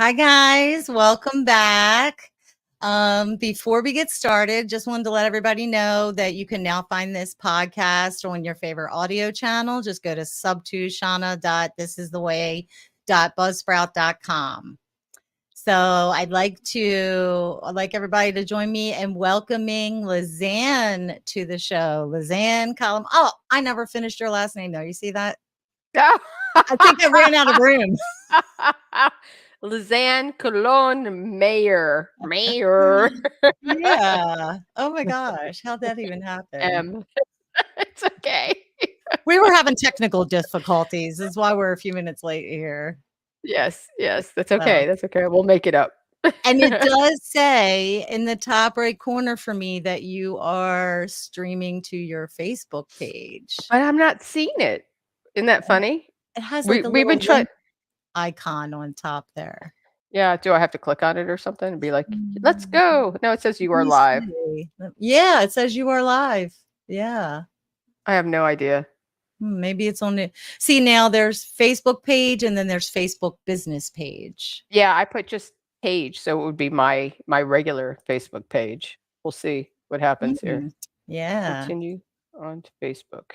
Hi guys, welcome back. Before we get started, just wanted to let everybody know that you can now find this podcast on your favorite audio channel. Just go to subtoshana.thisistheway.buzzsprout.com. So I'd like everybody to join me in welcoming Lizane to the show. Lizane Colon. Oh, I never finished your last name though. You see that? I think I ran out of room. Lizane Colon Mayer. Mayer. Yeah. Oh my gosh. How'd that even happen? It's okay. We were having technical difficulties. That's why we're a few minutes late here. Yes, that's okay. That's okay. We'll make it up. And it does say in the top right corner for me that you are streaming to your Facebook page. But I'm not seeing it. Isn't that funny? It has like we've been trying icon on top there. Yeah, do I have to click on it or something and be like, let's go? No, it says you are live. Yeah, it says you are live. Yeah. I have no idea. Maybe it's on it. See, now there's Facebook page and then there's Facebook business page. Yeah, I put just page, so it would be my regular Facebook page. We'll see what happens here. Yeah. Continue on to Facebook.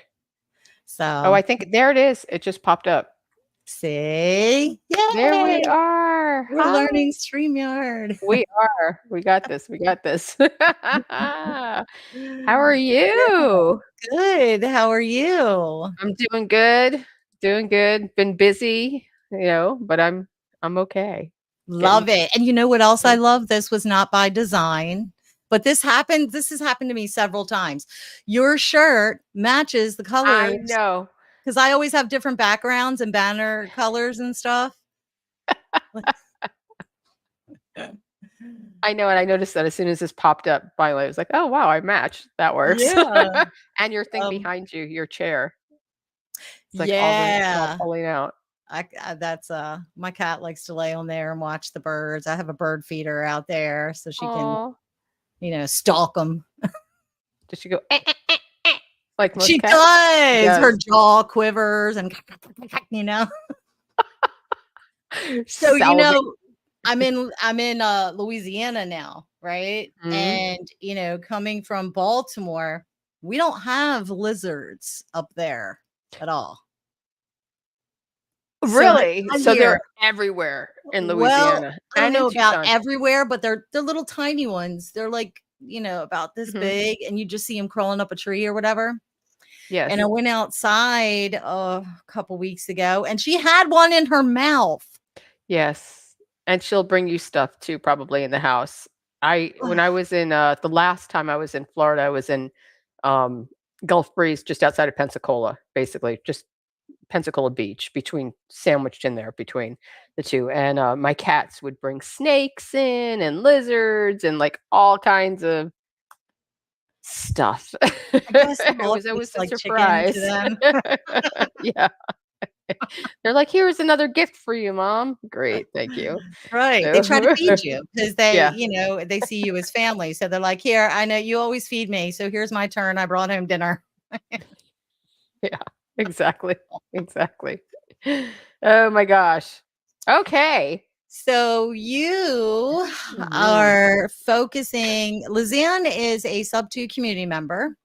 So I think there it is. It just popped up. See? Yay! There we are. We're learning StreamYard. We are. We got this. How are you? Good. How are you? I'm doing good. Been busy, but I'm okay. Love it. And you know what else I love? This was not by design, but this has happened to me several times. Your shirt matches the colors. I know. Because I always have different backgrounds and banner colors and stuff. I know, and I noticed that as soon as this popped up, finally, I was like, "Oh wow, I matched. That works." Yeah. And your thing behind you, your chair. It's like all pulling out. That's my cat likes to lay on there and watch the birds. I have a bird feeder out there so she can, stalk them. Does she go? Like most she cats? does. Yes. Her jaw quivers and So I'm in Louisiana now, right? Mm-hmm. And coming from Baltimore, we don't have lizards up there at all. Really? So they're everywhere in Louisiana. Well, I don't know about everywhere, but they're little tiny ones. They're like, about this big, and you just see them crawling up a tree or whatever. Yes. And I went outside a couple weeks ago, and she had one in her mouth. Yes. And she'll bring you stuff too, probably in the house. When I was in the last time I was in Florida, I was in Gulf Breeze, just outside of Pensacola, basically, just Pensacola Beach, sandwiched in there between the two. And my cats would bring snakes in and lizards and like all kinds of stuff. I guess it was always like a surprise. To them. Yeah. They're like, here's another gift for you, Mom. Great, thank you. Right. They try to feed you because they, they see you as family. So they're like, here, I know you always feed me. So here's my turn. I brought home dinner. Yeah, exactly. Oh my gosh. Okay. So you are focusing. Lizane is a Subto Community member.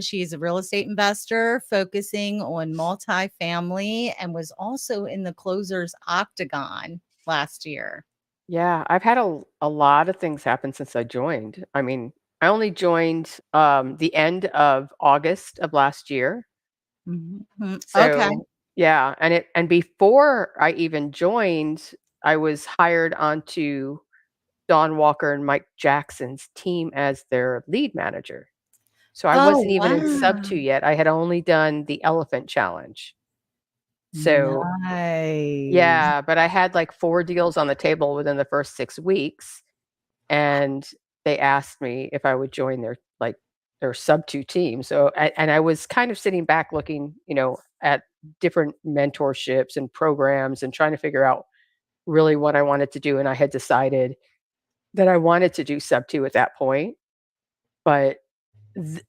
She's a real estate investor focusing on multifamily and was also in the Closers Octagon last year. Yeah, I've had a lot of things happen since I joined. I mean, I only joined the end of August of last year. Mm-hmm. So, okay. Yeah, and before I even joined, I was hired onto Don Walker and Mike Jackson's team as their lead manager. So I wasn't even in Subto yet. I had only done the Elephant Challenge. So yeah, but I had like 4 deals on the table within the first 6 weeks, and they asked me if I would join their Subto team. So and I was kind of sitting back looking, at different mentorships and programs and trying to figure out really what I wanted to do. And I had decided that I wanted to do Subto at that point, but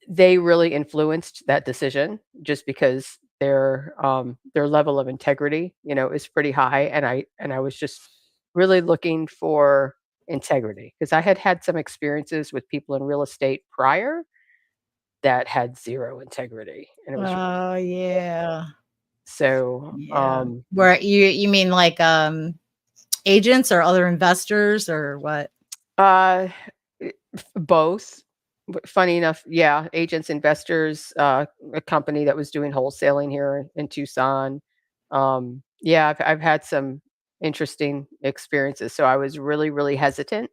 they really influenced that decision just because their level of integrity, is pretty high. And I was just really looking for integrity, because I had had some experiences with people in real estate prior that had 0 integrity, and it was Oh, yeah. so, Yeah. Where you mean like, agents or other investors or what? uh, both. Funny enough, yeah, agents, investors, a company that was doing wholesaling here in Tucson. Yeah, I've had some interesting experiences, so I was really, really hesitant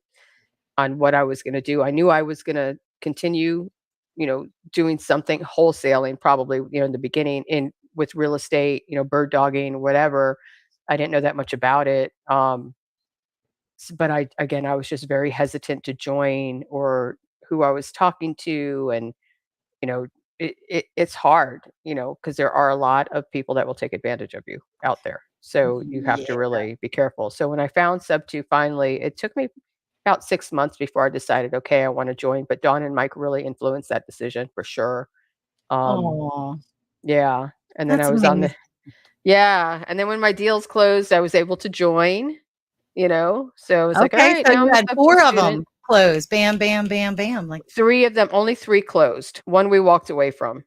on what I was gonna do. I knew I was gonna continue, doing something wholesaling probably, in the beginning in with real estate, bird dogging, whatever. I didn't know that much about it. But I was just very hesitant to join or who I was talking to, and you know, it's hard, because there are a lot of people that will take advantage of you out there. So you have to Yeah. really be careful. So when I found Sub2 finally, it took me about 6 months before I decided, okay, I want to join. But Dawn and Mike really influenced that decision for sure. Um, Oh, yeah. And then I that's was on amazing. the, yeah. And then when my deals closed, I was able to join, so I was like, all Okay, right, so now you I'm a had Sub2 4 of student. them close. Bam, bam, bam, bam, like 3 of them, only 3 closed. 1 we walked away from.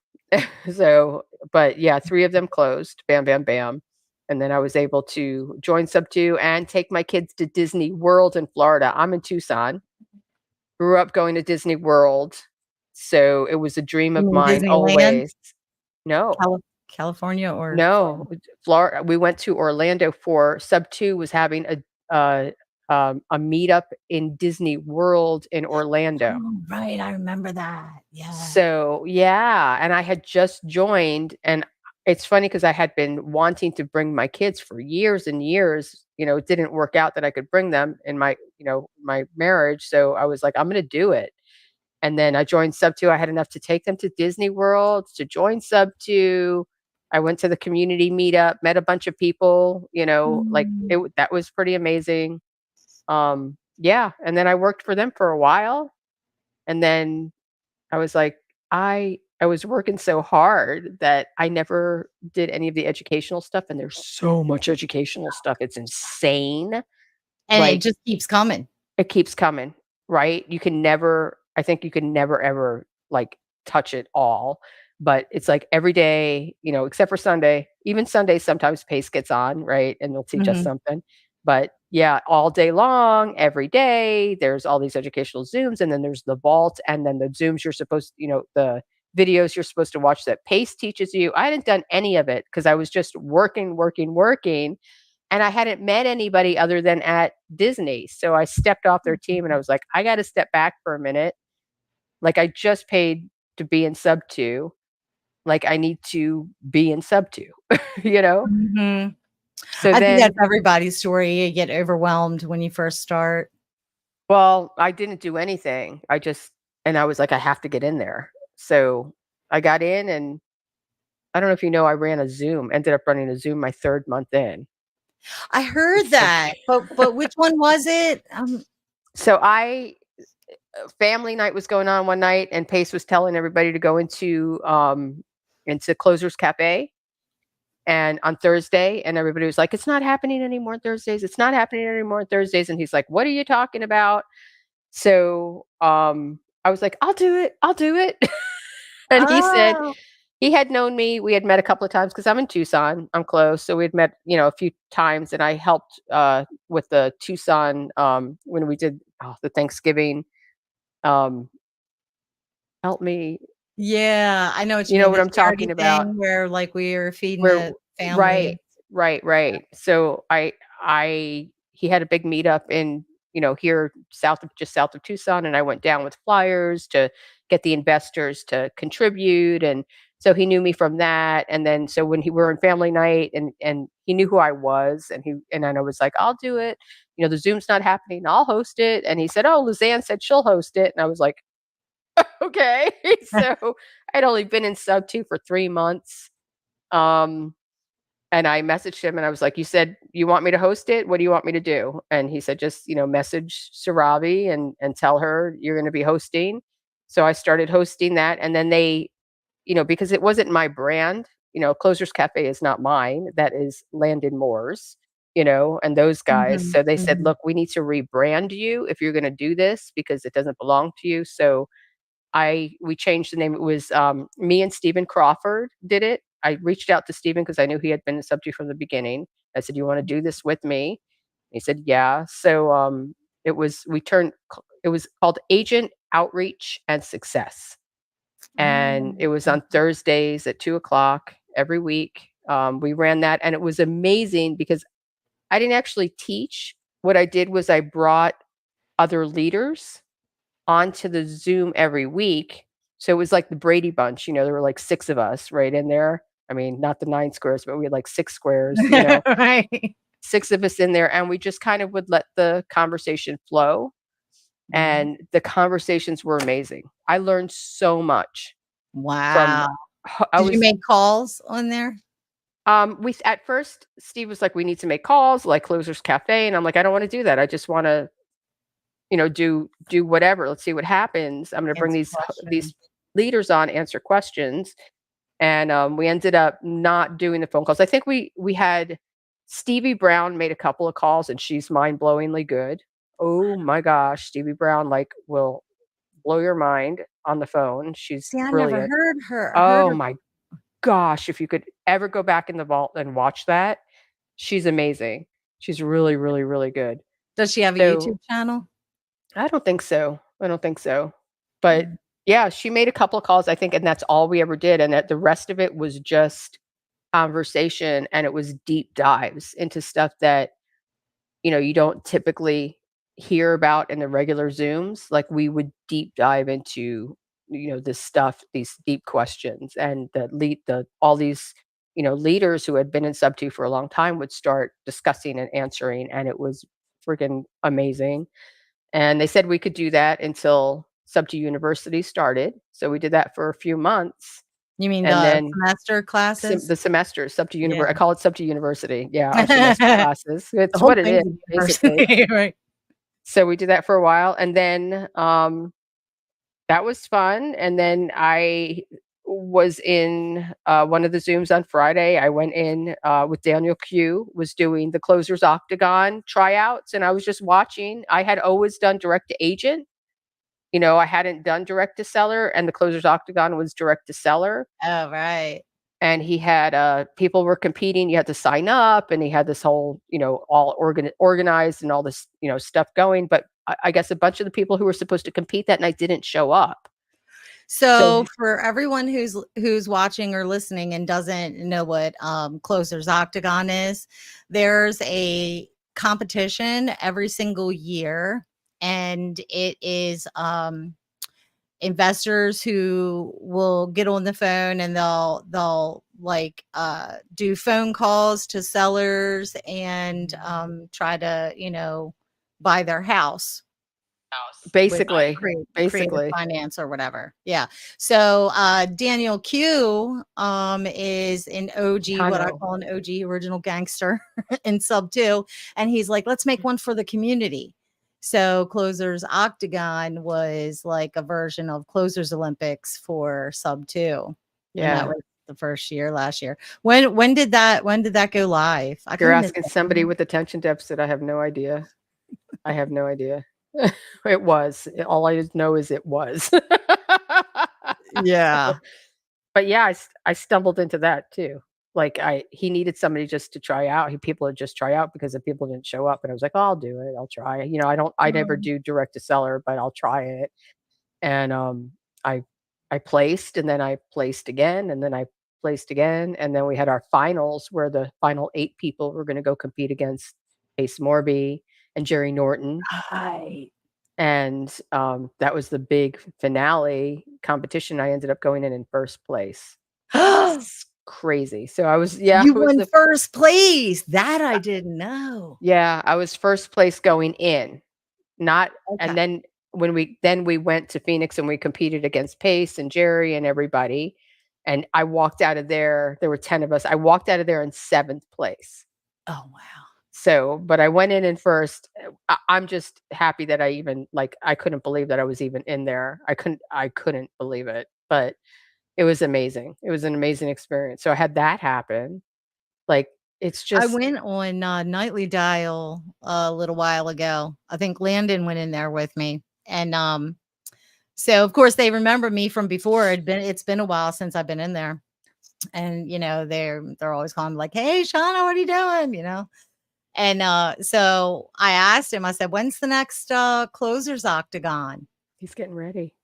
So, but yeah, 3 of them closed. Bam, bam, bam. And then I was able to join Sub2 and take my kids to Disney World in Florida. I'm in Tucson. Grew up going to Disney World. So it was a dream you of mean mine Disneyland, always. No. California or No, Florida? Florida. We went to Orlando for Sub2 was having a meetup in Disney World in Orlando. Oh, right, I remember that. Yeah. So, yeah, and I had just joined, and it's funny because I had been wanting to bring my kids for years and years. It didn't work out that I could bring them in my marriage, so I was like, "I'm gonna do it." And then I joined Sub2. I had enough to take them to Disney World, to join Sub2. I went to the community meetup, met a bunch of people, like, Mm. that was pretty amazing. Yeah, and then I worked for them for a while, and then I was like, I was working so hard that I never did any of the educational stuff, and there's so much educational stuff, it's insane. And it Like, just keeps coming. it keeps coming, right? I think you can never ever, like, touch it all, but it's like every day, except for Sunday. Even Sunday, sometimes Pace gets on, right? And they'll teach us Mhm. something. But yeah, all day long, every day, there's all these educational Zooms, and then there's the vault, and then the Zooms the videos you're supposed to watch that Pace teaches you. I hadn't done any of it because I was just working, working, working, and I hadn't met anybody other than at Disney. So I stepped off their team and I was like, I got to step back for a minute. Like, I just paid to be in Sub2. Like, I need to be in Sub2, you know? Mhm. So I think then, that's everybody's story. You get overwhelmed when you first start. well, I didn't do anything. And I was like, I have to get in there. So I got in, and I don't know if you know, I ran a Zoom, ended up running a Zoom my 3rd month in. I heard So, that, but which one was it? so family night was going on one night, and Pace was telling everybody to go into Closers Cafe and on Thursday, and everybody was like, "It's not happening anymore on Thursdays. It's not happening anymore on Thursdays." And he's like, "What are you talking about?" So I was like, "I'll do it. I'll do it." And he said Oh, he had known me. We had met a couple of times because I'm in Tucson. I'm close, so we'd met, a few times, and I helped with the Tucson when we did the Thanksgiving. Um, help me. yeah, I know what you You know mean, what the I'm charity talking about. thing where, like, we were feeding Where the right, family. right, Yeah. right. So I he had a big meetup in, here just south of Tucson, and I went down with flyers to get the investors to contribute, and so he knew me from that. And then so when he were in family night, and he knew who I was, and then I was like, I'll do it. The Zoom's not happening, I'll host it. And he said, "Oh, Lizanne said she'll host it." And I was like, okay. So I'd only been in Sub2 for 3 months. Um, and I messaged him and I was like, "You said you want me to host it. What do you want me to do?" And he said, "Just, message Sarabi and tell her you're going to be hosting." So I started hosting that. And then they, because it wasn't my brand, Closers Cafe is not mine. That is Landon Moore's. and those guys. Mhm, So they said, mhm. "Look, we need to rebrand you if you're gonna do this because it doesn't belong to you." So we changed the name. It was, me and Stephen Crawford did it. I reached out to Stephen because I knew he had been a subject from the beginning. I said, "You wanna do this with me?" He said, "Yeah." So, it was called Agent Outreach and Success, and Oh, it was okay. on Thursdays at 2 o'clock every week. We ran that, and it was amazing because I didn't actually teach. What I did was I brought other leaders onto the Zoom every week. So it was like the Brady Bunch, there were like 6 of us right in there. I mean, not the 9 squares, but we had like 6 squares, Right. 6 of us in there, and we just kind of would let the conversation flow, Mhm. and the conversations were amazing. I learned so much from Wow. I Did you was make calls on there? we at first, Steve was like, "We need to make calls, like Closers Cafe," and I'm like, "I don't wanna do that. I just wanna, do whatever. Let's see what happens. I'm gonna bring Answer these questions. leaders on, answer questions." And, we ended up not doing the phone calls. I think we had Stevie Brown made a couple of calls, and she's mind-blowingly good. Oh my gosh, Stevie Brown, like, will blow your mind on the phone. She's See, I never brilliant. heard Oh of. my gosh, if you could ever go back in the vault and watch that, she's amazing. She's really, really, really good. Does she have a So YouTube channel? I don't think so. I don't think so. But Mm. yeah, she made a couple of calls, I think, and that's all we ever did. And that the rest of it was just conversation, and it was deep dives into stuff that, you don't typically hear about in the regular Zooms. Like we would deep dive into, this stuff, these deep questions, and all these, leaders who had been in Sub 2 for a long time would start discussing and answering, and it was freaking amazing. And they said we could do that until Subto University started. So we did that for a few months. You mean And the then semester classes? the semester, Subto Yeah. Univer I call it Subto University. Yeah, our semester The classes. It's whole what it is, thing's a basically. university, right? So we did that for a while, and then, that was fun, and then I was in, one of the Zooms on Friday. I went in, with Daniel Q, was doing the Closers Octagon tryouts, and I was just watching. I had always done direct to agent. I hadn't done direct to seller, and the Closers Octagon was direct to seller, Oh, right. and he had, people were competing. You had to sign up, and he had this whole, all organized and all this, stuff going, but I guess a bunch of the people who were supposed to compete that night didn't show up. So So for everyone who's watching or listening and doesn't know what Closers Octagon is, there's a competition every single year, and it is investors who will get on the phone and they'll like do phone calls to sellers and try to buy their house with basically, creative basically, finance or whatever. Yeah. So Daniel Q is an OG, I what I know. call an OG, original gangster in Sub 2, and he's like, let's make one for the community. So Closers Octagon was like a version of Closers Olympics for Sub 2. And that Yeah. was the first year last year. When did that go live? I You're kind of missed asking that. somebody with attention deficit. I have no idea. I have no idea. It was. All I know is it was. Yeah. But yeah, I stumbled into that too. Like he needed somebody just to try out. People would just try out because the people didn't show up, and I was like, "Oh, I'll do it. I'll try." I never Um, do direct to seller, but I'll try it. And I I placed, and then I placed again, and then I placed again, and then we had our finals where the final 8 people were going to go compete against Ace Morby and Jerry Norton. right. And that was the big finale competition. I ended up going in first place. It's crazy. So I was, yeah, You I was won the first place. That I didn't know. yeah, I was first place going in. Not And Okay. then we went to Phoenix and we competed against Pace and Jerry and everybody. And I walked out of there were 10 of us. I walked out of there in 7th place. Oh, wow. So, but I went in first. I'm just happy that I even I couldn't believe that I was even in there. I couldn't believe it, but it was amazing. It was an amazing experience. So I had that happen. Like It's I just went on Nightly Dial a little while ago. I think Landon went in there with me, and so of course they remember me from before. It's been a while since I've been in there, and they're always calling me like, "Hey, Shauna, what are you doing?" And so I asked him. I said, "When's the next closers octagon?" he's getting ready.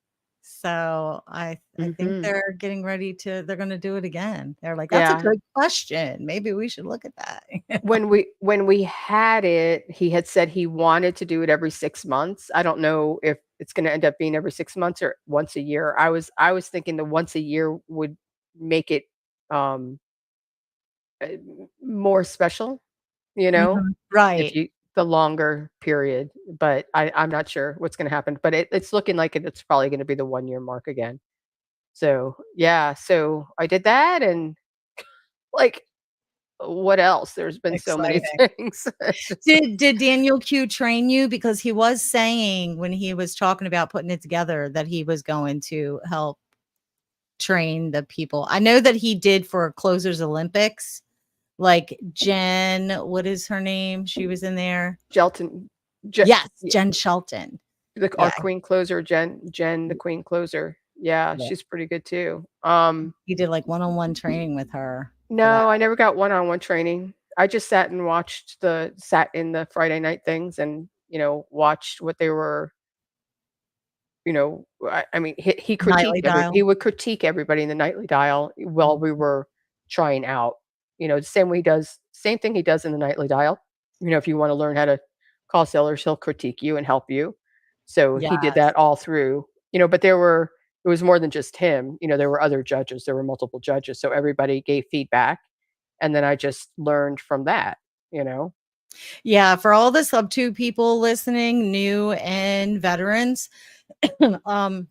So I think Mhm. they're getting ready to. They're going to do it again. They're like, "That's a Yeah. good question. Maybe we should look at that." When we had it, he had said he wanted to do it every 6 months. I don't know if it's gonna end up being every 6 months or once a year. I was thinking the once a year would make it, um, more special, you know, Mhm. if Right. you the longer period, but I'm not sure what's gonna happen, but it's looking like it's probably gonna be the one-year mark again. So, yeah, so I did that and, like, what else? There's been so many Exciting. things. It's just like Did Daniel Q train you? Because he was saying when he was talking about putting it together that he was going to help train the people. I know that he did for Closers Olympics. Like Jen, what is her name? She was in there. Gelton Yes, Je Jen Shelton. our Yeah, queen closer, Jen, the queen closer. Yeah, yeah. she's pretty good too. He did like one-on-one training with her for that. No, I never got one-on-one training. I just sat in the Friday night things and, watched what they were, I mean, Nightly he Dial. would critique everybody in the nightly dial while we were trying out. The same thing he does in the nightly dial. If you wanna learn how to call sellers, he'll critique you and help you. So he did Yes. that all through, but it was more than just him, there were other judges, there were multiple judges, so everybody gave feedback, and then I just learned from that, you know? Yeah, for all the sub 2 people listening, new and veterans, um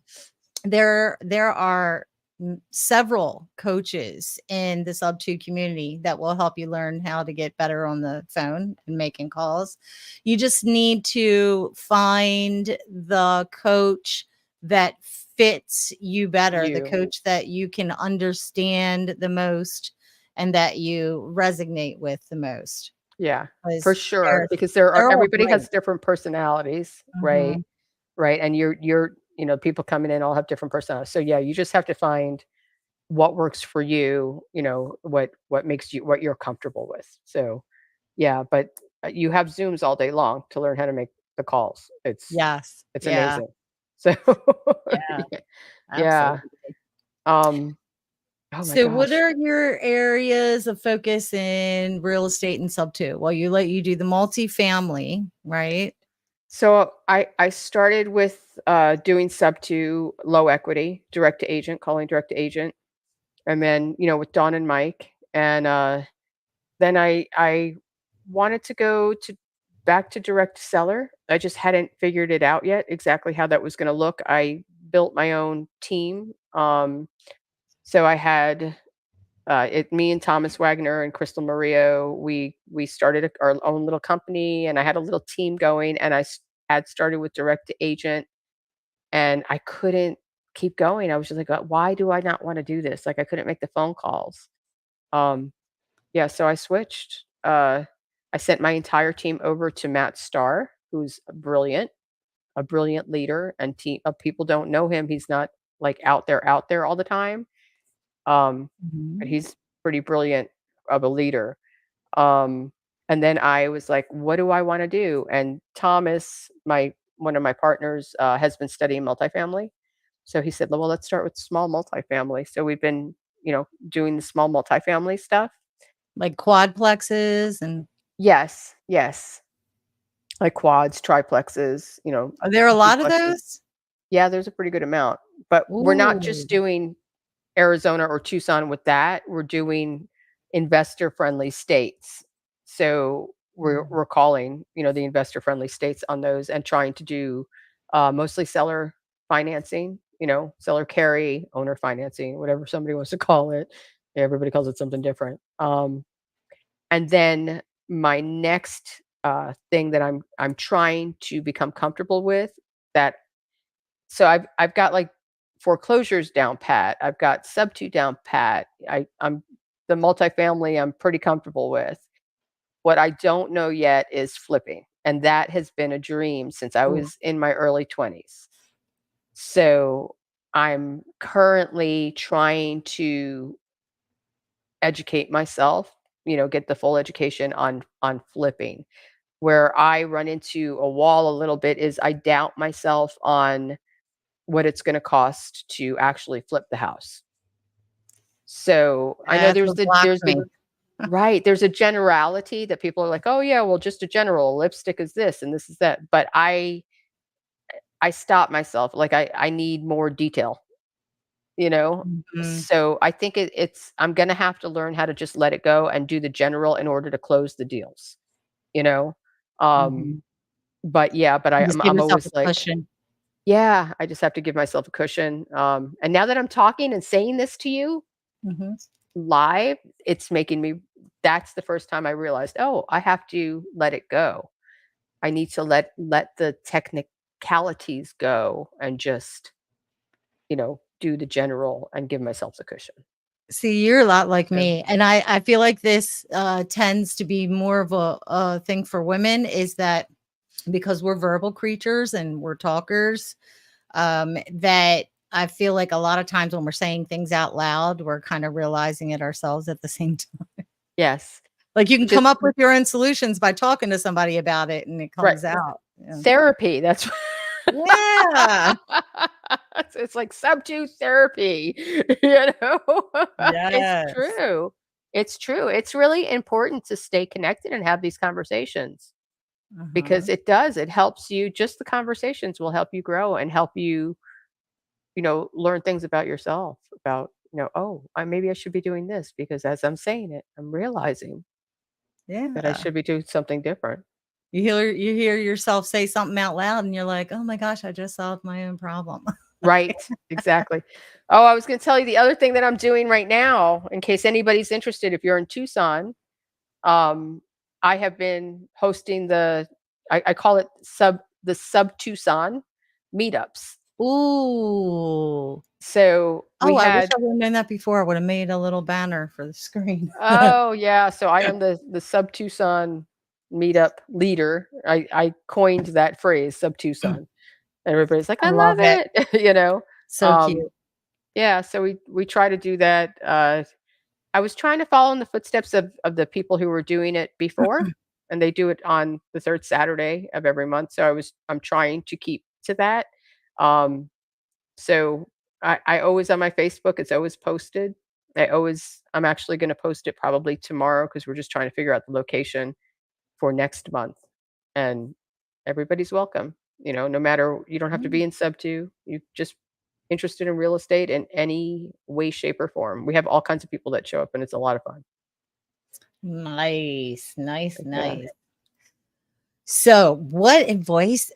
there are several coaches in the sub 2 community that will help you learn how to get better on the phone and making calls. You just need to find the coach that fits you better, the You. coach that you can understand the most and that you resonate with the most. Yeah, for 'Cause sure, because there are they're all everybody great. has different personalities, right? Mhm. Right, and people coming in all have different personalities. So, yeah, you just have to find what works for you, what makes you what you're comfortable with. So, yeah, but, you have Zooms all day long to learn how to make the calls. Yes. It's Yeah. amazing. So, Yeah. yeah, yeah, Absolutely. um, oh my So what gosh. are your areas of focus in real estate and sub 2? Well, you do the multifamily, right? So, I started with, doing sub to low equity, direct to agent, calling direct to agent, and then, with Don and Mike, and, then I wanted to go to back to direct seller. I just hadn't figured it out yet exactly how that was gonna look. I built my own team, so I had, me and Thomas Wagner and Crystal Murillo, we started our own little company, and I had a little team going, and had started with direct to agent, and I couldn't keep going. I was just like, Why do I not wanna do this?" Like, I couldn't make the phone calls. Um, yeah, so I switched. I sent my entire team over to Matt Starr, who's a brilliant leader, and people don't know him. He's not, like, out there all the time, but Mhm. he's pretty brilliant of a leader. Um, and then I was like, "What do I wanna do?" And Thomas, my one of my partners, has been studying multifamily. So he said, "Well, let's start with small multifamily." So we've been, doing the small multifamily stuff. Like quadplexes and Yes, yes. Like quads, triplexes, are there a lot of duplexes. those? Yeah, there's a pretty good amount. But we're not Ooh. just doing Arizona or Tucson with that. We're doing investor-friendly states. So we're calling, the investor-friendly states on those and trying to do, mostly seller financing, seller carry, owner financing, whatever somebody wants to call it. Everybody calls it something different. And then my next, thing that I'm trying to become comfortable with that so I've got, like, foreclosures down pat, I've got sub-2 down pat, I'm the multifamily I'm pretty comfortable with. What I don't know yet is flipping, and that has been a dream since I Ooh. was in my early 20s. So, I'm currently trying to educate myself, get the full education on flipping. Where I run into a wall a little bit is I doubt myself on what it's gonna cost to actually flip the house. So, I know That's there's what the blocks there's me. the right, there's a generality that people are like, "Oh, yeah, well, just a general, lipstick is this and this is that," but I stop myself, like, I need more detail, you know? Mhm, So, I think it's I'm gonna have to learn how to just let it go and do the general in order to close the deals, you know? Um, mhm. but yeah, but You just give I'm yourself always a like, cushion. yeah, I just have to give myself a cushion, and now that I'm talking and saying this to you Mhm. live, it's making me that's the first time I realized, "Oh, I have to let it go. I need to let the technicalities go and just, do the general and give myself the cushion." See, you're a lot like So, me, and I feel like this, tends to be more of a thing for women, is that because we're verbal creatures and we're talkers, that I feel like a lot of times when we're saying things out loud, we're kinda realizing it ourselves at the same time. yes, Like, you can which is come up with your own solutions by talking to somebody about it, and it right. comes out. Yeah. Therapy, that's Yeah. it's like substitute therapy, you know? It's Yes. true. It's true. It's really important to stay connected and have these conversations because Uh-huh. it helps you just the conversations will help you grow and help you, learn things about yourself, about, "Oh, maybe I should be doing this because as I'm saying it, I'm realizing that I Yeah. should be doing something different." You hear yourself say something out loud, and you're like, "Oh my gosh, I just solved my own problem." Right, exactly. Oh, I was gonna tell you the other thing that I'm doing right now, in case anybody's interested, if you're in Tucson, um, I have been hosting I call it the Sub Tucson meetups. Ooh. So we Oh, I wish had I would've known that before. I would've made a little banner for the screen. oh yeah, so I am the Sub Tucson meetup leader. I coined that phrase, Sub Tucson. Everybody's like, I I love love it. it, So Um, cute. yeah, so we try to do that. I was trying to follow in the footsteps of the people who were doing it before, and they do it on the 3rd Saturday of every month, so I'm trying to keep to that. Um, so I always on my Facebook, it's always posted. I'm actually gonna post it probably tomorrow because 'cause we're just trying to figure out the location for next month, and everybody's welcome, no matter you don't have to be in sub 2, you just interested in real estate in any way, shape, or form. We have all kinds of people that show up, and it's a lot of fun. Nice, nice, Yeah. nice. So, what advice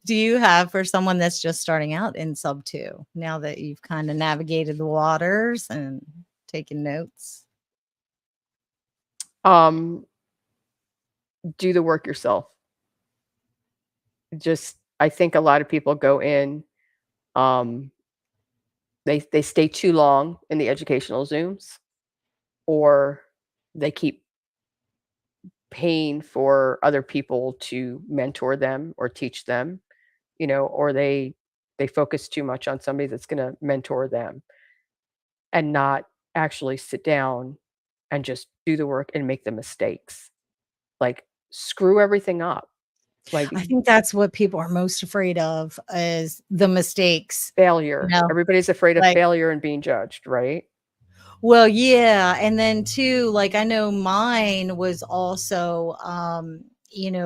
do you have for someone that's just starting out in sub 2, now that you've kinda navigated the waters and taken notes? Um, do the work yourself. Just I think a lot of people go in, um, they stay too long in the educational Zooms, or they keep paying for other people to mentor them or teach them, or they focus too much on somebody that's gonna mentor them and not actually sit down and just do the work and make the mistakes. Like, screw everything up. Like, I think that's what people are most afraid of, is the mistakes, you failure. know, Everybody's afraid of like, failure and being judged, right? well, yeah, and then too, like, I know mine was also,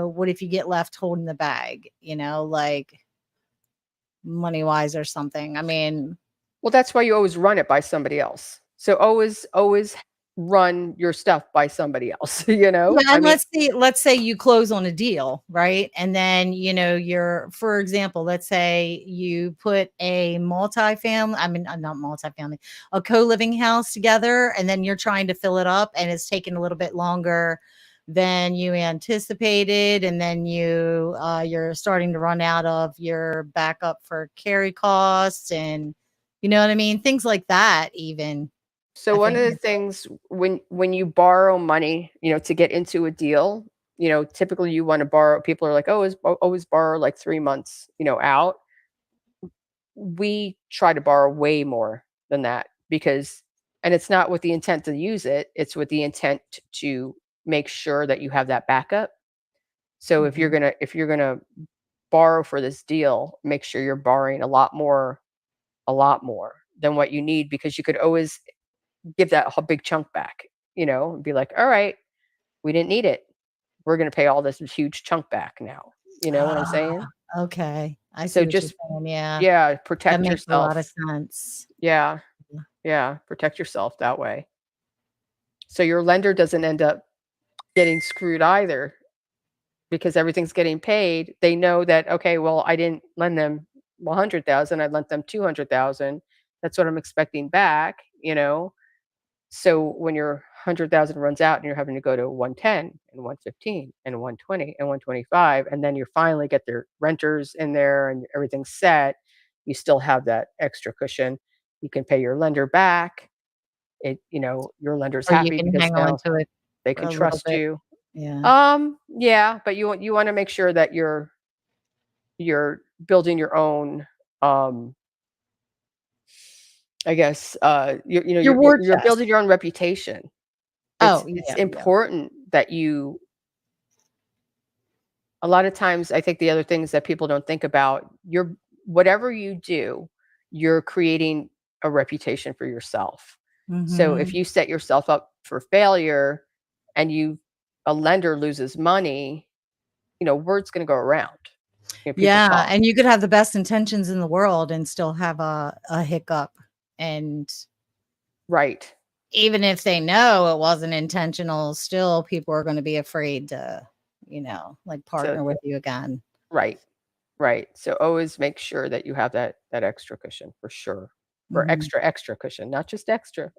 what if you get left holding the bag, like, money-wise or something. I mean, Well, that's why you always run it by somebody else. So always run your stuff by somebody else, you know? yeah, I and mean, let's say you close on a deal, right? And then, you're for example, let's say you put a multifamily, I mean, not multifamily, a co-living house together, and then you're trying to fill it up, and it's taking a little bit longer than you anticipated, and then you're starting to run out of your backup for carry costs, and you know what I mean? Things like that even. So I one think of the that's things when you borrow money, to get into a deal, typically you want to borrow. People are like, oh, always borrow like 3 months, out. We try to borrow way more than that because, and it's not with the intent to use it. It's with the intent to make sure that you have that backup. So mhm. if you're gonna borrow for this deal, make sure you're borrowing a lot more than what you need because you could always give that a big chunk back, and be like, all right, we didn't need it. We're going to pay all this huge chunk back now. You know what I'm Ah, saying? okay. I see So what you're just, saying, yeah. yeah, That protect makes a lot of yourself. sense. Yeah. Yeah. Yeah. Protect yourself that way. So your lender doesn't end up getting screwed either because everything's getting paid. They know that, okay, well, I didn't lend them 100,000. I lent them 200,000. That's what I'm expecting back, So when your 100,000 runs out and you're having to go to 110 and 115 and 120 and 125, and then you finally get their renters in there and everything's set, you still have that extra cushion. You can pay your lender back. Your lender's Or you happy can because hang on now to it they for can a little trust bit. you. Yeah. Yeah, but you want to make sure that you're building your own I guess Your war you're chest. building your own reputation. Oh, It's yeah, yeah. important that you a lot of times I think the other things that people don't think about, whatever you do, you're creating a reputation for yourself. So if Mhm. you set yourself up for failure and a lender loses money, word's going to go around. People Yeah, talk. and you could have the best intentions in the world and still have a hiccup, and Right. even if they know it wasn't intentional, still people are gonna be afraid to, like, So partner with you again. right. Right. So always make sure that you have that extra cushion for sure. For Mhm. extra cushion, not just extra.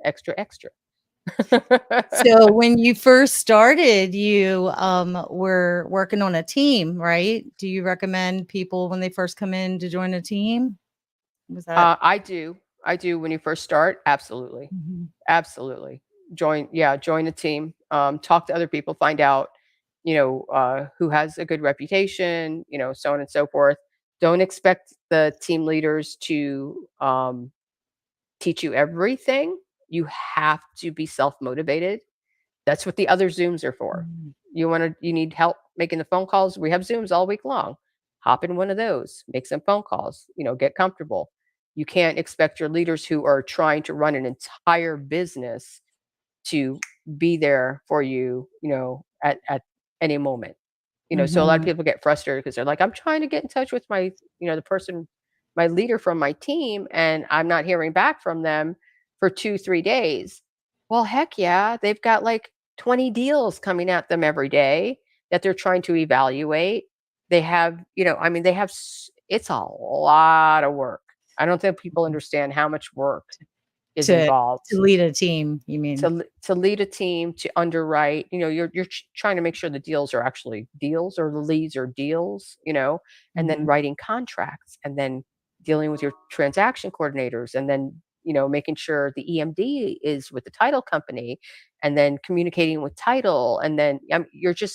So when you first started, you, were working on a team, right? Do you recommend people when they first come in to join a team? Was that I do. I do when you first start, absolutely. Mhm. Absolutely. Join a team, talk to other people, find out, who has a good reputation, so on and so forth. Don't expect the team leaders to teach you everything. You have to be self-motivated. That's what the other Zooms are for. Mhm. You need help making the phone calls. We have Zooms all week long. Hop in one of those, make some phone calls, get comfortable. You can't expect your leaders who are trying to run an entire business to be there for you, at any moment. So a lot of Mhm. people get frustrated because they're like, I'm trying to get in touch with the person, my leader from my team, and I'm not hearing back from them for 2, 3 days. Well, heck yeah, they've got like 20 deals coming at them every day that they're trying to evaluate. They have, I mean, it's a lot of work. I don't think people understand how much work is To involved lead a team, you mean? to lead a team, to underwrite. You're trying to make sure the deals are actually deals or the leads are deals, and then Mhm. writing contracts and then dealing with your transaction coordinators and then, making sure the EMD is with the title company and then communicating with title and then you're trying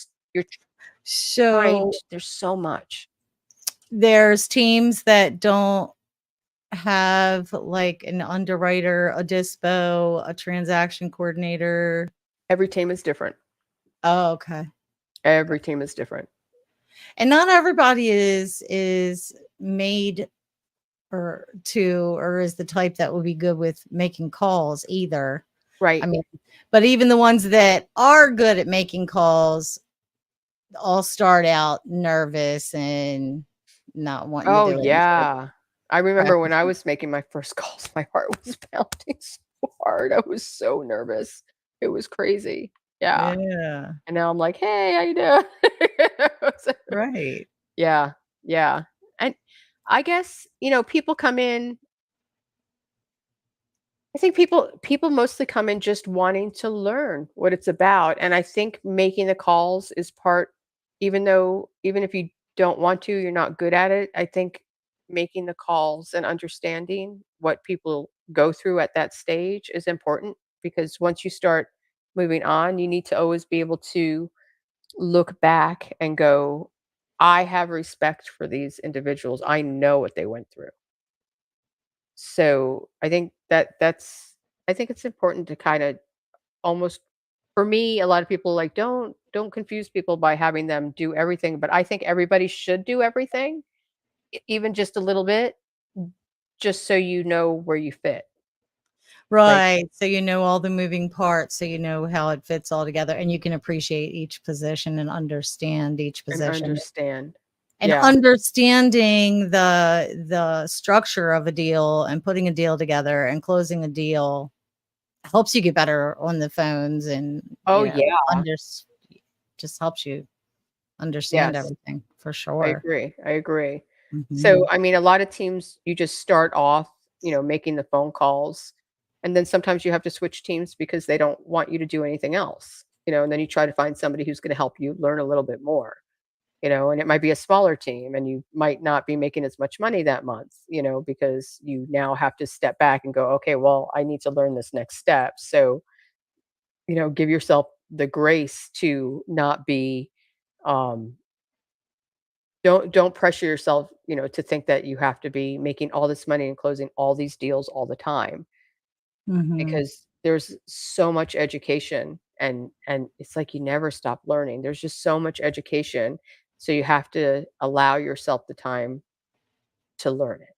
So to, there's so much. there's teams that don't have, like, an underwriter, a dispo, a transaction coordinator. Every team is different. Oh, okay. Every team is different. And not everybody is made or is the type that will be good with making calls either. I Right. mean, but even the ones that are good at making calls all start out nervous and not wanting to Oh, do it until yeah. I remember when I practicing. was making my first calls, my heart was pounding so hard. I was so nervous. It was crazy. Yeah. Yeah, And now I'm like, "Hey, how you doing?" So, right. yeah, yeah. And I guess, people come in I think people mostly come in just wanting to learn what it's about, and I think making the calls is part even if you don't want to, you're not good at it, I think making the calls and understanding what people go through at that stage is important because once you start moving on, you need to always be able to look back and go, I have respect for these individuals. I know what they went through. So I think I think it's important to kind of almost, for me, a lot of people like, don't confuse people by having them do everything, but I think everybody should do everything, even just a little bit, just so you know where you fit. Like, Right. So you know all the moving parts, so you know how it fits all together, and you can appreciate each position and understand each and position. understand. And Yeah, understanding the structure of a deal and putting a deal together and closing a deal helps you get better on the phones and, oh yeah, just helps you understand yes, everything for I sure. agree, I agree. So Mhm. I mean, a lot of teams, you just start off, making the phone calls, and then sometimes you have to switch teams because they don't want you to do anything else, and then you try to find somebody who's going to help you learn a little bit more. And it might be a smaller team and you might not be making as much money that month, because you now have to step back and go, okay, well, I need to learn this next step. So, give yourself the grace to not be, um, don't pressure yourself, to think that you have to be making all this money and closing all these deals all the time, Mhm. because there's so much education and it's like you never stop learning. There's just so much education. So you have to allow yourself the time to learn it.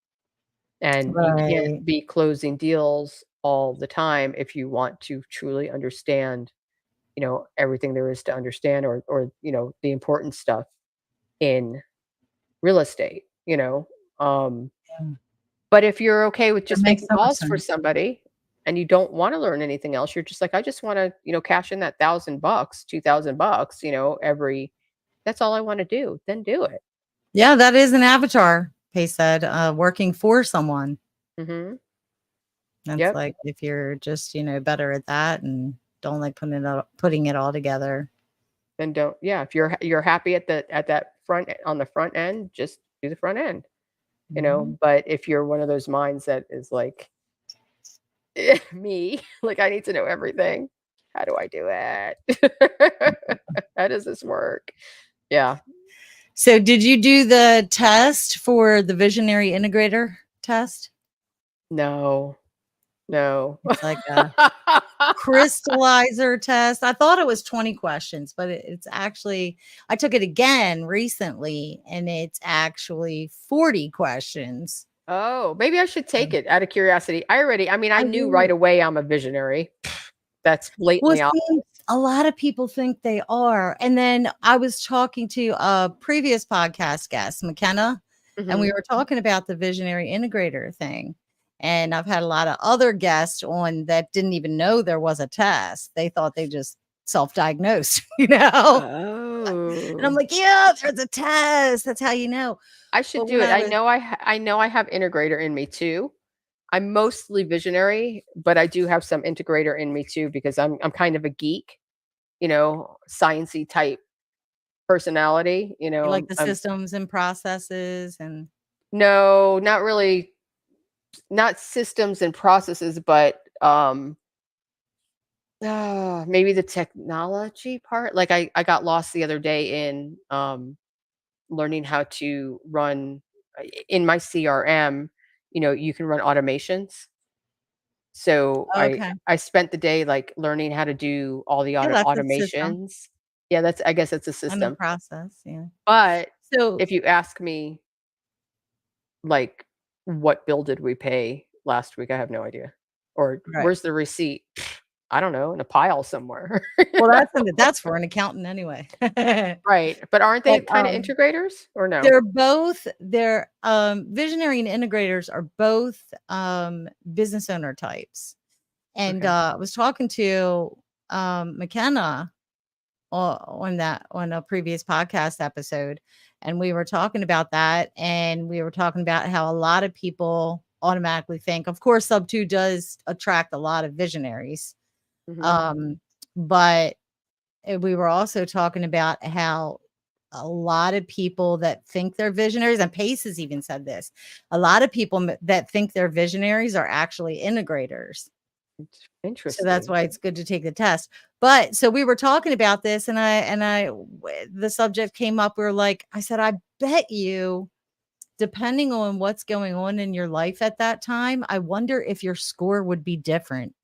And you can't Right. be closing deals all the time if you want to truly understand, everything there is to understand, or the important stuff in real estate, you know. Um, Yeah. but if you're okay with That just makes making so much calls for sense. somebody and you don't want to learn anything else, you're just like, I just want to, cash in that $1,000, $2,000, every, that's all I want to do, then do it. Yeah, that is an avatar, he said, working for someone. Hmm. That's Yep. like if you're just, better at that and don't like putting it all together. Then don't, yeah, if you're happy at that on the front end, just do the front end, Mhm. but if you're one of those minds that is like me, like I need to know everything. How do I do it? How does this work? Yeah. So did you do the test for the visionary integrator test? No. No. It's like a crystallizer test. I thought it was 20 questions, but it's actually, I took it again recently and it's actually 40 questions. Oh, maybe I should take it out of curiosity. I mean, I I knew right really away I'm a visionary. That's Well, blatantly see, obvious. a lot of people think they are. And then I was talking to a previous podcast guest, McKenna, and we Mhm. were talking about the visionary integrator thing. And I've had a lot of other guests on that didn't even know there was a test. They thought they just self-diagnosed, And I'm Oh. like, yeah, there's a test. That's how you know. I should But do when it. I was I know I have integrator in me too. I'm mostly visionary, but I do have some integrator in me too because I'm kind of a geek, sciencey type personality, you like the I'm systems and processes and no, not really, not systems and processes, but maybe the technology part. Like I got lost the other day in learning how to run in my CRM, you can run automations. So okay. I spent the day like learning how to do all the Yeah, that's a system automations. Yeah, that's, I guess it's a and the system. process. Yeah. But So if you ask me, like, what bill did we pay last week? I have no idea. Or right. where's the receipt? I don't know, in a pile somewhere. Well, that's for an accountant anyway. Right. But aren't they But, kind of integrators or no? they're, visionary and integrators are both, business owner types. And, Okay. I was talking to, McKenna on a previous podcast episode, and we were talking about that, and we were talking about how a lot of people automatically think, of course, Sub2 does attract a lot of visionaries, Mhm. um, but we were also talking about how a lot of people that think they're visionaries, and Pace has even said this, a lot of people that think they're visionaries are actually integrators. So that's Interesting. why it's good to take the test. But so we were talking about this the subject came up. We were like, I said, I bet you, depending on what's going on in your life at that time, I wonder if your score would be different.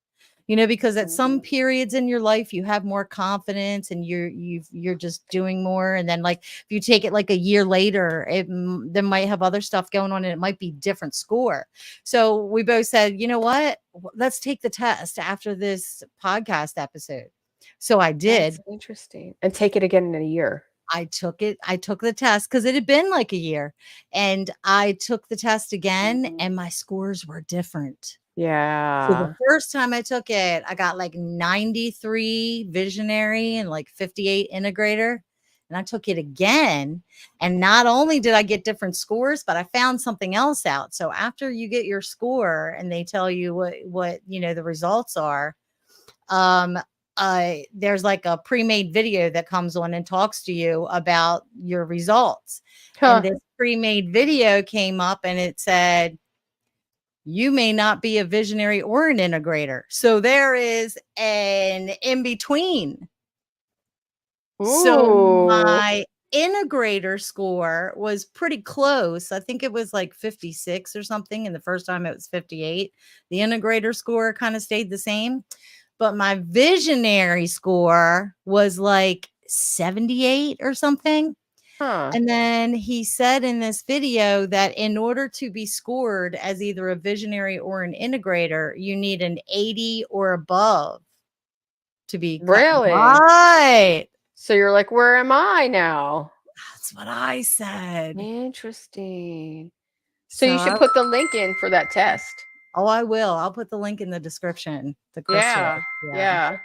Because at some periods in your life you have more confidence and you're just doing more, and then like if you take it like a year later, there might have other stuff going on and it might be different score. So we both said, you know what? Let's take the test after this podcast episode. So I did. That's interesting. And take it again in a year. I took it. I took the test because it had been like a year, and I took the test again, and my scores were different. So the Yeah. first time I took it, I got like 93 visionary and like 58 integrator. And I took it again. And not only did I get different scores, but I found something else out. So after you get your score and they tell you what the results are, um, there's like a pre-made video that comes on and talks to you about your results. And Huh. this pre-made video came up and it said, you may not be a visionary or an integrator. So there is an in between. So Ooh. my integrator score was pretty close. I think it was like 56 or something. And the first time it was 58. The integrator score kind of stayed the same. But my visionary score was like 78 or something. Huh. And then he said in this video that in order to be scored as either a visionary or an integrator, you need an 80 or above to be cut. Really? Right. So you're like, where am I now? That's what I said. Interesting. So So, you should put the link in for that test. I will. I'll put the link in the description. The crystal. Yeah. Yeah. Yeah.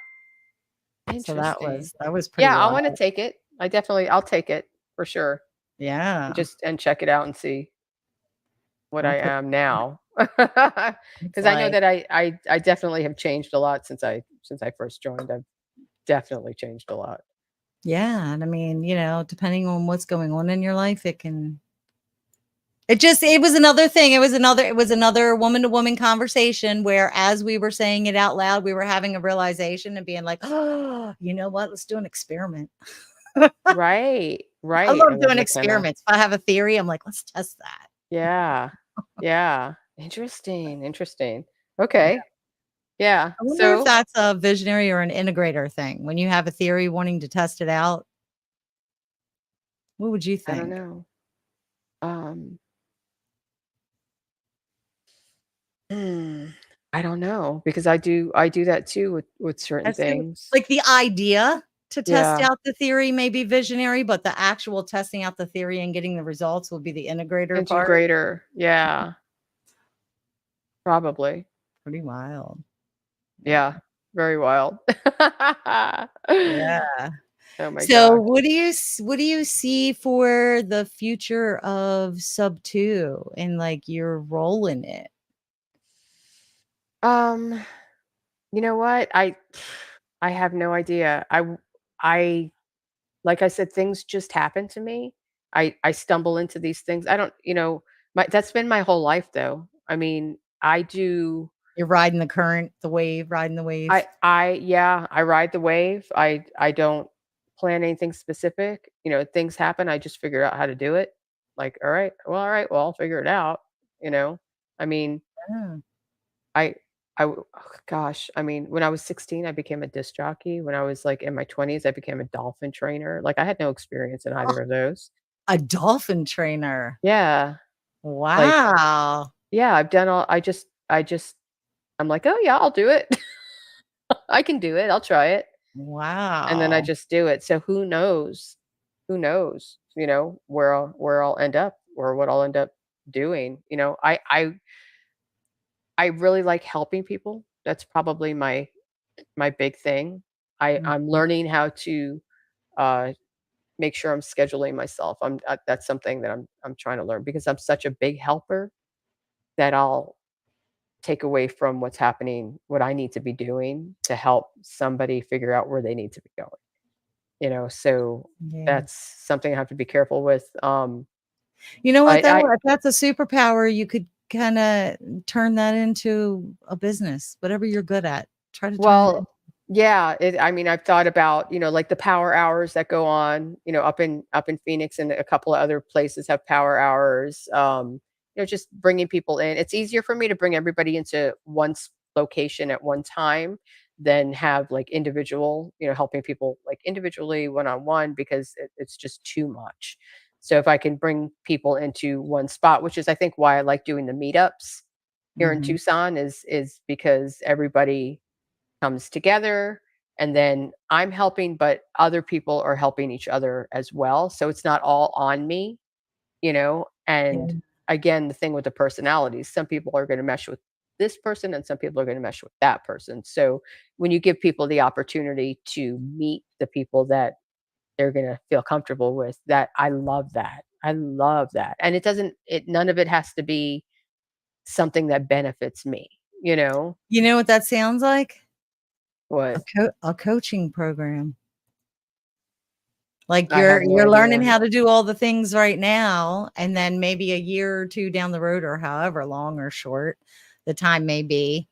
So that Interesting. was pretty Yeah, I want to wild. take it. I'll take it for sure. Yeah. And check it out and see what I'll I put am now. it's Because I know like, that I definitely have changed a lot since I first joined. I've definitely changed a lot. yeah. And I mean, depending on what's going on in your life, it was another thing. It was another woman to woman conversation where as we were saying it out loud, we were having a realization and being like, oh, you know what? Let's do an experiment. Right. I Right. love And then doing to kind of experiments. If I have a theory, I'm like, let's test that. yeah. Yeah. Interesting. Interesting. Yeah. Okay. Yeah. I wonder if So that's a visionary or an integrator thing. When you have a theory wanting to test it out, what would you I don't think? know. Um hmm, I don't know because I do that too with certain That's the things. like the idea to test Yeah. out the theory may be visionary, but the actual testing out the theory and getting the results will be the integrator part. Integrator. Yeah. Probably. Pretty wild. Yeah. Very wild. Yeah. Oh my So gosh. what do you see for the future of Sub 2 and like your role in it? Um, you know what? I have no idea. I like I said, things just happen to me. I stumble into these things. I don't, my that's been my whole life though. I mean, I do You're riding the current, the wave, riding the wave. yeah, I ride the wave. I don't plan anything specific. Things happen. I just figure out how to do it. Like, all right, well, I'll figure it out, you know. I mean, Yeah. I gosh, I mean, when I was 16, I became a disc jockey. When I was like in my 20s, I became a dolphin trainer. Like I had no experience in Oh, either of those. a dolphin trainer. Yeah. Like, Wow. yeah, I've done all I'm like, "Oh yeah, I'll do it. I can do it. I'll try it." And then I Wow. just do it. So who knows? Who knows, where I'll end up or what I'll end up doing. I really like helping people. That's probably my big thing. I'm Mhm. learning how to uh, make sure I'm scheduling myself. That's something that I'm trying to learn because I'm such a big helper that I'll take away from what's happening, what I need to be doing to help somebody figure out where they need to be going. So Yeah. that's something I have to be careful with. You know what But though? I If that's a superpower, you could kind of turn that into a business? Whatever you're good at, try to turn it in. Well, yeah, I mean, I've thought about, like the power hours that go on, up in Phoenix, and a couple of other places have power hours. Just bringing people in. It's easier for me to bring everybody into one location at one time than have like individual, helping people like individually one on one, because it's just too much. So if I can bring people into one spot, which is I think why I like doing the meetups here in Mhm. Tucson, is because everybody comes together, and then I'm helping, but other people are helping each other as well. So it's not all on me. And Yeah. again, the thing with the personalities, some people are going to mesh with this person and some people are going to mesh with that person. So when you give people the opportunity to meet the people that they're going to feel comfortable with, that I love that. I love that. And none of it has to be something that benefits me. You know what that sounds like? What? A coaching program. Like I have no you're learning idea. how to do all the things right now, and then maybe a year or two down the road, or however long or short the time may be,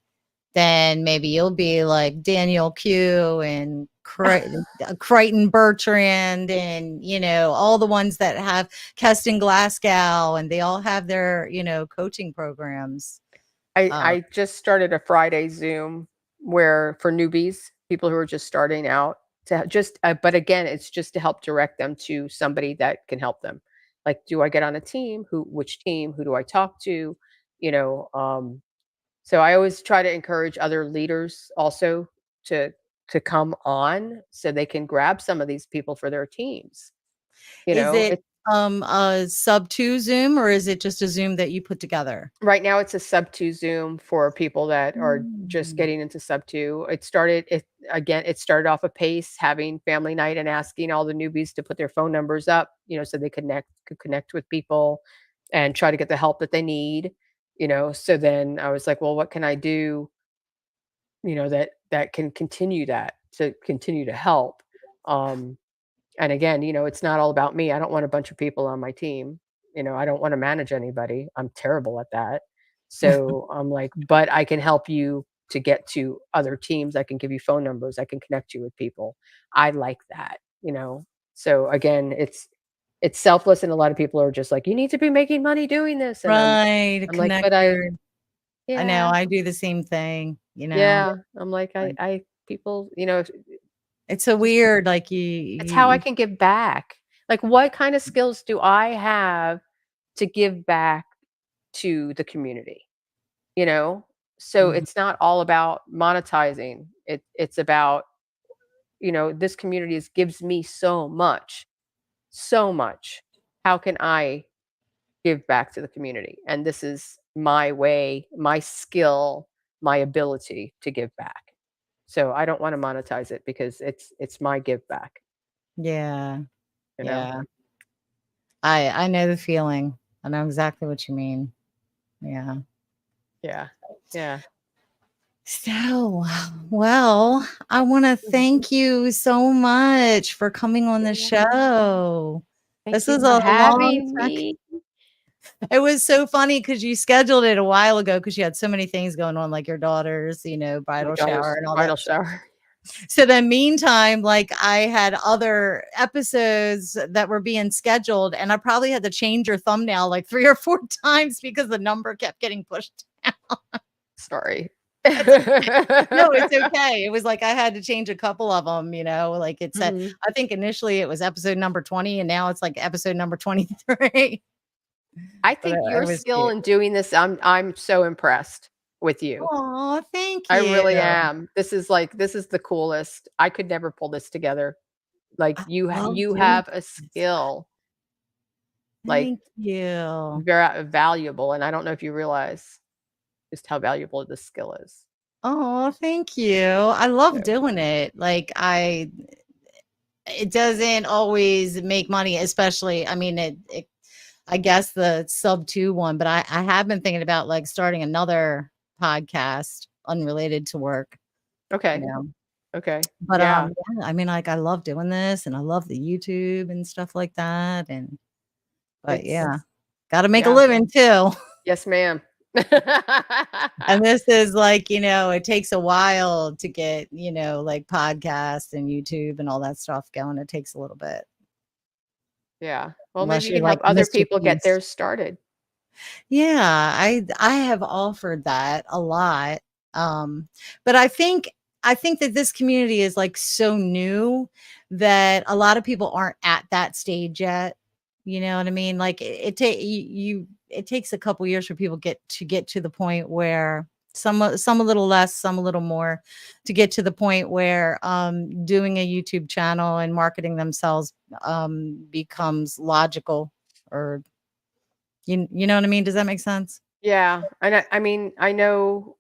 then maybe you'll be like Daniel Q and Crichton Bertrand, and all the ones that have Keston Glasgow, and they all have their coaching programs. Uh, I just started a Friday Zoom where for newbies, people who are just starting out, but again, it's just to help direct them to somebody that can help them. Like, do I get on a team? Which team? Who do I talk to? You know, um, so I always try to encourage other leaders also to come on so they can grab some of these people for their teams. You is know, it a Subto Zoom, or is it just a Zoom that you put together? Right now, it's a Sub-2 Zoom for people that are just Mm. getting into Sub-2. It started off a pace, having family night and asking all the newbies to put their phone numbers up, so they could connect with people and try to get the help that they need. So then I was like, well, what can I do, that can continue to help. Um, and again, it's not all about me. I don't want a bunch of people on my team. I don't want to manage anybody. I'm terrible at that. So I'm like, but I can help you to get to other teams. I can give you phone numbers. I can connect you with people. I like that. So again, it's selfless, and a lot of people are just like, you need to be making money doing this. And Right, a I'm like, but I connector. I know, yeah, I do the same thing. yeah. I'm like, Like, I people, it's so just weird, like, it's how I you can give back. Like, what kind of skills do I have to give back to the community? You know? So mhm. it's not all about monetizing. It's about, this community gives me so much, so much. How can I give back to the community? And this is my way, my skill, my ability to give back. So I don't want to monetize it because it's my give back, Yeah, you know? yeah. I know the feeling. I know exactly what you mean. Yeah. Yeah. Yeah. So, well, I wanna Mhm. thank you so much for coming on the Yeah. show. This Thank you was for a long having time. me. It was so funny because you scheduled it a while ago because you had so many things going on, like your daughter's, My bridal shower daughter's and all bridal that stuff. shower. So then meantime, like, I had other episodes that were being scheduled, and I probably had to change your thumbnail like 3 or 4 times because the number kept getting pushed. Sorry. That's okay. No, it's okay. It was like I had to change a couple of them, like it said, Mhm. I think initially it was episode number 20, and now it's like episode number 23. I But think it your was skill cute. in doing this, I'm so impressed with you. Aw, thank I you. really am. This is the coolest. I could never pull this together. Like, I love you doing have a this. skill, like, Thank you. very valuable, and I don't know if you realize just how valuable this skill is. Oh, thank you. I love So doing it. Like, it doesn't always make money, especially, I mean, I guess the Sub 2 one, but I have been thinking about like starting another podcast unrelated to work, you okay, know. okay. But Yeah. yeah, I mean, like, I love doing this, and I love the YouTube and stuff like that. And but It's yeah, got to make a yeah. living too. Yes, ma'am. And this is like, it takes a while to get, like podcasts and YouTube and all that stuff going. It takes a little bit. Yeah. Well, maybe Unless you you're can help like other Mr. people get Beast. theirs started. Yeah, I have offered that a lot. But I think that this community is like so new that a lot of people aren't at that stage yet. You know what I mean? Like it takes a couple years for people get to the point where some a little less, some a little more, to get to the point where doing a YouTube channel and marketing themselves becomes logical, or you know what I mean? Does that make sense? Yeah. And I mean, I know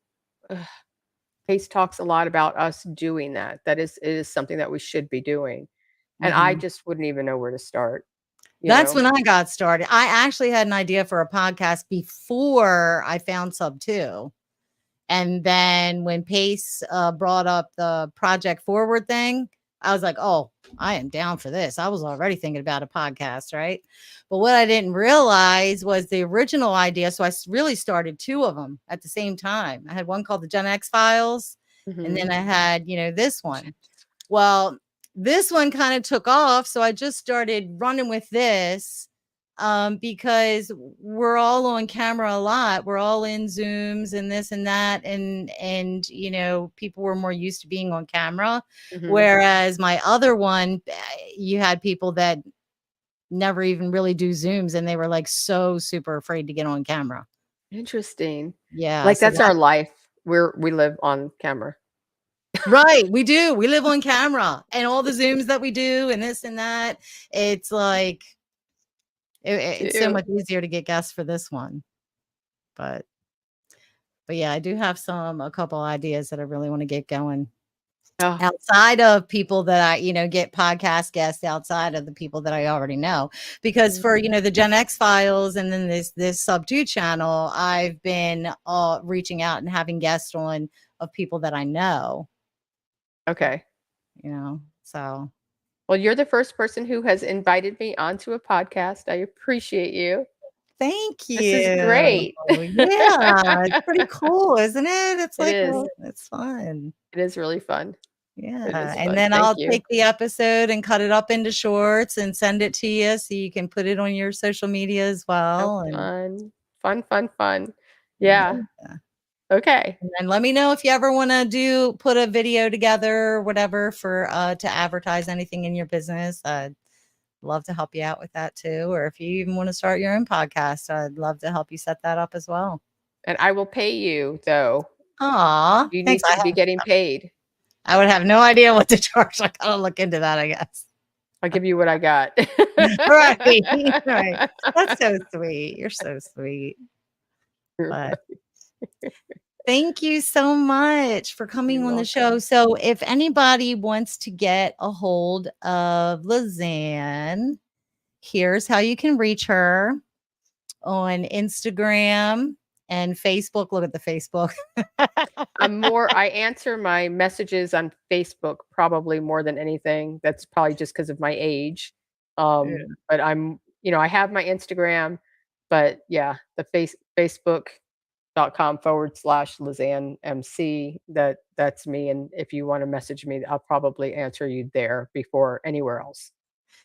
Pace talks a lot about us doing that. That is something that we should be doing. And I Mhm. just wouldn't even know where to start, you That's know? when I got started. I actually had an idea for a podcast before I found Subto. And then when Pace brought up the Project Forward thing, I was like, oh, I am down for this. I was already thinking about a podcast, right? But what I didn't realize was the original idea. So really started two of them at the same time. I had one called the Gen X Files, and then Mhm. I had, this one. Well, this one kind of took off, so I just started running with this, because we're all on camera a lot. We're all in Zooms and this and that, and people were more used to being on camera. Mhm. Whereas my other one, you had people that never even really do Zooms, and they were like so super afraid to get on camera. Interesting. Yeah, Like, so that's that our life. We live on camera. right, we do. We live on camera, and all the Zooms that we do and this and that. It's like it's so Too. much easier to get guests for this one. But yeah, I do have a couple ideas that I really want to get going Oh. outside of people that I, get podcast guests outside of the people that I already know. Because for, Mhm. the Gen X Files and then this Sub 2 channel, I've been reaching out and having guests on of people that I know, Okay. so Well, you're the first person who has invited me onto a podcast. I appreciate you. thank This is you. great. Yeah, it's pretty cool, isn't it? It's It like, is. well, it's fun. It is really fun. It Yeah, is and fun. then Thank I'll you. take the episode and cut it up into shorts and send it to you so you can put it on your social media as How well, and fun. Fun, fun, fun. Yeah. yeah. Okay. And then let me know if you ever wanna put a video together or whatever for, to advertise anything in your business. I'd love to help you out with that too, or if you even wanna start your own podcast, I'd love to help you set that up as well. And I will pay you, though. Aw, You thanks. need to be getting paid. I would have no idea what to charge. I gotta look into that, I guess. I'll give you what I got. Right, right. That's so sweet. You're so sweet. But thank you so much for coming You're on the show. welcome. So if anybody wants to get a hold of Lizane, here's how you can reach her on Instagram and Facebook. Look at the Facebook. I answer my messages on Facebook probably more than anything. That's probably just because of my age. Yeah. But I have my Instagram, but yeah, the facebook.com/Lizanne MC. That's me. And if you want to message me, I'll probably answer you there before anywhere else.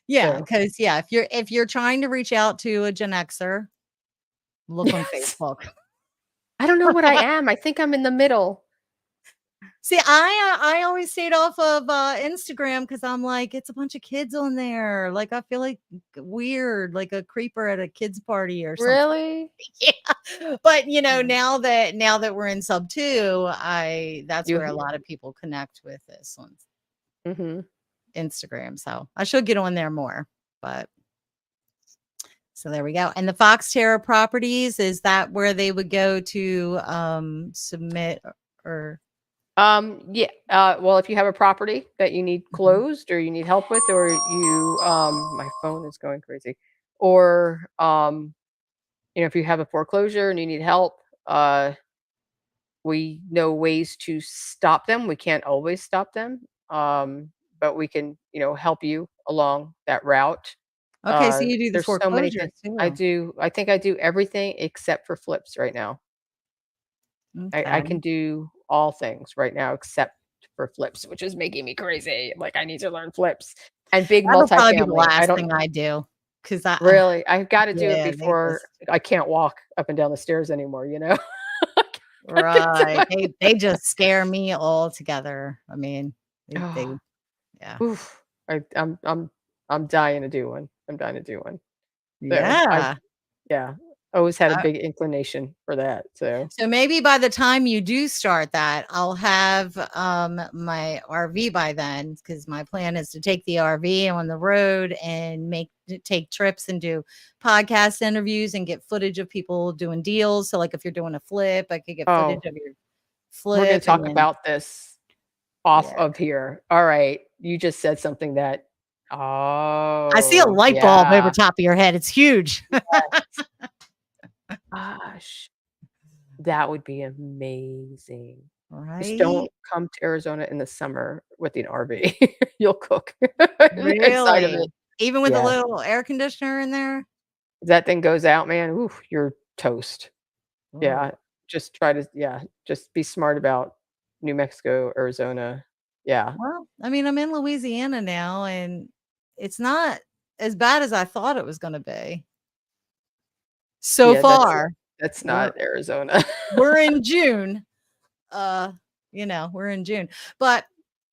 Yeah, So because yeah, if you're trying to reach out to a Gen Xer, look on yes. Facebook. I don't know what I am. I think I'm in the middle. See, I always stayed off of Instagram because I'm like, it's a bunch of kids on there. Like I feel like weird, like a creeper at a kids party or something. Really? Yeah. But Mm. now that we're in Sub 2, that's where a You lot of people connect with this on Mhm. Instagram. So I should get on there more. But so there we go. And the Fox Terra properties, is that where they would go to submit or Yeah, well, if you have a property that you need Mhm. closed or you need help with, or my phone is going crazy, or, if you have a foreclosure and you need help, we know ways to stop them. We can't always stop them, but we can, help you along that route. Okay, so you do the There's so many foreclosures things. too. I think I do everything except for flips right now. I Okay. can do all things right now except for flips, which is making me crazy. Like, I need to learn flips and big That'll probably be the multifamily. I last don't thing I do, 'cause really, I've gotta do it yeah, they before just I can't walk up and down the stairs anymore, you know? I gotta do right. it. They just scare me altogether. I mean, they Oh, yeah. oof. I'm dying to do one. I'm dying to do one. So, Yeah. yeah, always had a Uh, big inclination for that, so so maybe by the time you do start that, I'll have, my RV by then, because my plan is to take the RV on the road and take trips and do podcast interviews and get footage of people doing deals. So, like, if you're doing a flip, I could get footage oh, of your we're gonna flip and talk then about this off yeah. of here. Alright, you just said something that I see a oh, light bulb over yeah. top of your head. It's huge. Yes. Gosh, that would be amazing. Just Right? don't come to Arizona in the summer with an RV. You'll cook inside of Really? it. Even with a Yes. little air conditioner in there? If that thing goes out, man, oof, you're toast. Yeah, Oh. just try to just be smart about New Mexico, Arizona. Yeah. Well, I mean, I'm in Louisiana now, and it's not as bad as I thought it was gonna be. So Yeah, far. that's We're not Arizona. we're in June. We're in June. But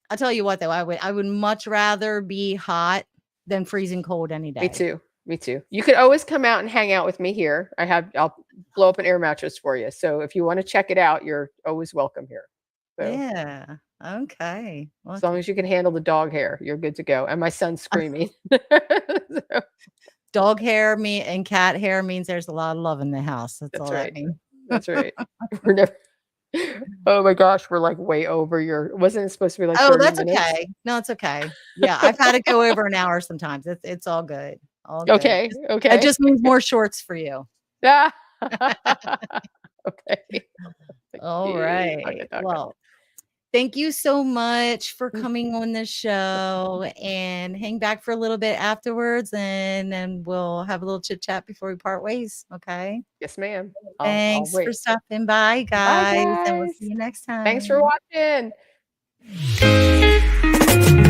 I'll tell you what though, I would much rather be hot than freezing cold any Me day. too, me too. You could always come out and hang out with me here. I'll blow up an air mattress for you, so if you wanna check it out, you're always welcome here. So, Yeah. Okay. Well, as long as you can handle the dog hair, you're good to go, and my son screaming. So, dog hair me and cat hair means there's a lot of love in the house. That's that's all that right. means. That's right. We're never oh my gosh, we're, like, way over your wasn't it supposed to be, like, Oh, 30 that's minutes? okay. No, it's okay. Yeah, I've had to go over an hour sometimes. It's all good. All good. Okay, It okay. just means more shorts for you. Ah. Okay. Thank All you. right. Okay, okay. Well, thank you so much for coming on the show and hang back for a little bit afterwards and then we'll have a little chit chat before we part ways. Okay. Yes, ma'am. I'll Thanks for wait. stopping by, Bye, guys, and we'll guys. see you next Thanks for time. watching.